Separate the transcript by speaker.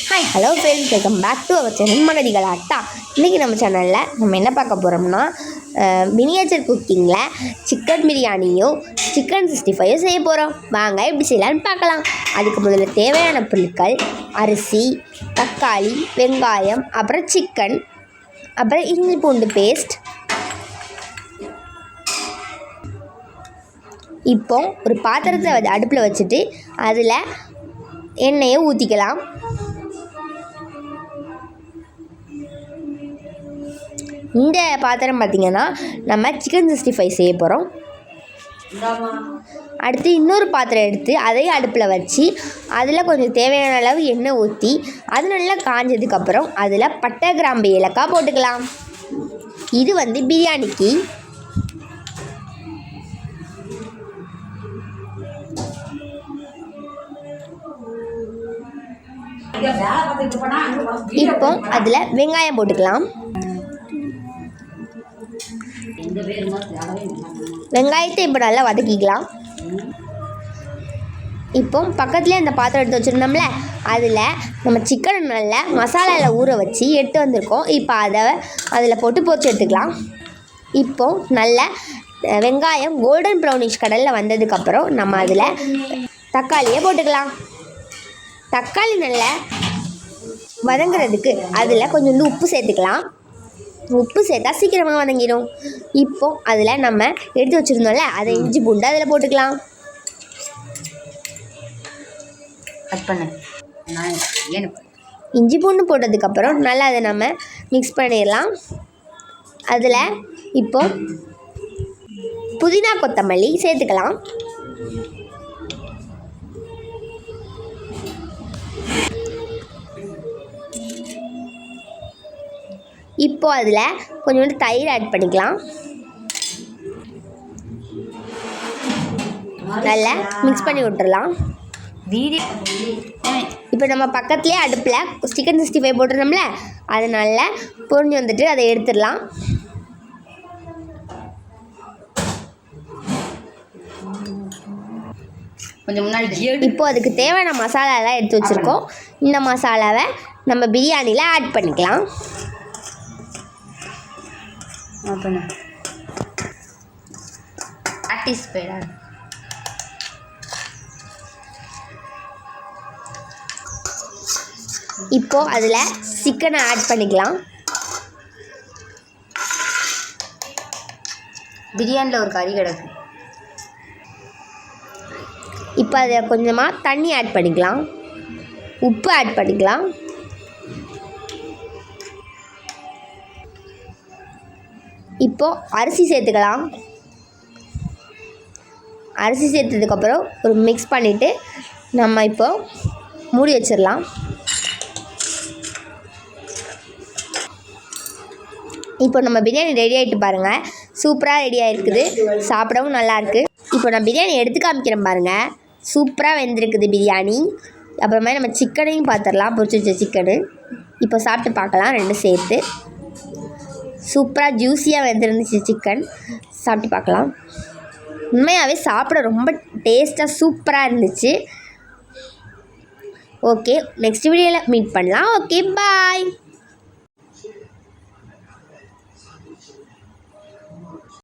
Speaker 1: Hi hello friends, welcome back to our channel மனதிகள் ஆட்டா. இன்றைக்கி நம்ம சேனலில் நம்ம என்ன பார்க்க போகிறோம்னா மினியேச்சர் குக்கிங்கில் சிக்கன் பிரியாணியும் சிக்கன் 65 செய்ய போகிறோம். வாங்க எப்படி செய்யலான்னு பார்க்கலாம். அதுக்கு முதல்ல தேவையான பொருட்கள்: அரிசி, தக்காளி, வெங்காயம், அப்புறம் சிக்கன், அப்புறம் இஞ்சி பூண்டு பேஸ்ட். இப்போ ஒரு பாத்திரத்தை அடுப்பில் வச்சுட்டு அதில் எண்ணெயை ஊற்றிக்கலாம். இந்த பாத்திரம் பார்த்திங்கன்னா நம்ம சிக்கன் 65 செய்ய போகிறோம். அடுத்து இன்னொரு பாத்திரம் எடுத்து அதையும் அடுப்பில் வச்சு அதில் கொஞ்சம் தேவையான அளவு எண்ணெய் ஊற்றி அது நல்லா காஞ்சதுக்கப்புறம் அதில் பட்டை, கிராம்பு, ஏலக்காய் போட்டுக்கலாம். இது பிரியாணிக்கு. இப்போ அதில் வெங்காயம் போட்டுக்கலாம். வெங்காயத்தை இப்போ நல்லா வதக்கிக்கலாம். இப்போ பக்கத்துலேயே அந்த பாத்திரம் எடுத்து வச்சுருந்தோம்ல, அதில் நம்ம சிக்கனை நல்லா மசாலாவில் ஊற வச்சு எடுத்து வந்திருக்கோம். இப்போ அதில் போட்டு பொரிச்சு எடுத்துக்கலாம். இப்போ நல்ல வெங்காயம் கோல்டன் ப்ரௌனிஷ் கடலில் வந்ததுக்கப்புறம் நம்ம அதில் தக்காளியை போட்டுக்கலாம். தக்காளி நல்லா வதங்குறதுக்கு அதில் கொஞ்சம் உப்பு சேர்த்துக்கலாம். உப்பு சேர்த்தா சீக்கிரமாக வதங்கிடும். இப்போ அதில் நம்ம எடுத்து வச்சுருந்தோம்ல, அதை இஞ்சி பூண்டு அதில் போட்டுக்கலாம். இஞ்சி பூண்டு போட்டதுக்கப்புறம் நல்லா அதை நம்ம மிக்ஸ் பண்ணிடலாம். அதில் இப்போ புதினா, கொத்தமல்லி சேர்த்துக்கலாம். இப்போ அதில் கொஞ்சோண்டு தயிர் ஆட் பண்ணிக்கலாம். நல்லா மிக்ஸ் பண்ணி விட்டுறலாம். இப்போ நம்ம பக்கத்துலேயே அடுப்பில் சிக்கன் 65 போட்டுருந்தோம்ல, அது நல்லா பொரிஞ்சு வந்துட்டு அதை எடுத்துடலாம். இப்போ அதுக்கு தேவையான மசாலாலாம் எடுத்து வச்சுருக்கோம். இந்த மசாலாவை நம்ம பிரியாணியில் ஆட் பண்ணிக்கலாம். இப்போ அதில் சிக்கனை ஆட் பண்ணிக்கலாம். பிரியாணியில் ஒரு கறி கிடக்கு. இப்போ அதில் கொஞ்சமாக தண்ணி ஆட் பண்ணிக்கலாம். உப்பு ஆட் பண்ணிக்கலாம். இப்போது அரிசி சேர்த்துக்கலாம். அரிசி சேர்த்ததுக்கப்புறம் ஒரு மிக்ஸ் பண்ணிவிட்டு நம்ம இப்போது மூடி வச்சிடலாம். இப்போ நம்ம பிரியாணி ரெடி ஆகிட்டு பாருங்கள். சூப்பராக ரெடி ஆகிருக்குது. சாப்பிடவும் நல்லாயிருக்கு. இப்போ நான் பிரியாணி எடுத்து காமிக்கிறேன் பாருங்கள். சூப்பராக வெந்திருக்குது பிரியாணி. அப்புறமே நம்ம சிக்கனையும் பார்த்துடலாம். பொரிச்சு வச்ச சிக்கனு இப்போ சாப்பிட்டு பார்க்கலாம். ரெண்டும் சேர்த்து சூப்பராக ஜூஸியாக வெந்திருந்துச்சு சிக்கன். சாப்பிட்டு பார்க்கலாம். உண்மையாகவே சாப்பிட ரொம்ப டேஸ்ட்டாக சூப்பராக இருந்துச்சு. ஓகே, நெக்ஸ்ட் வீடியோவில் மீட் பண்ணலாம். ஓகே, பாய்.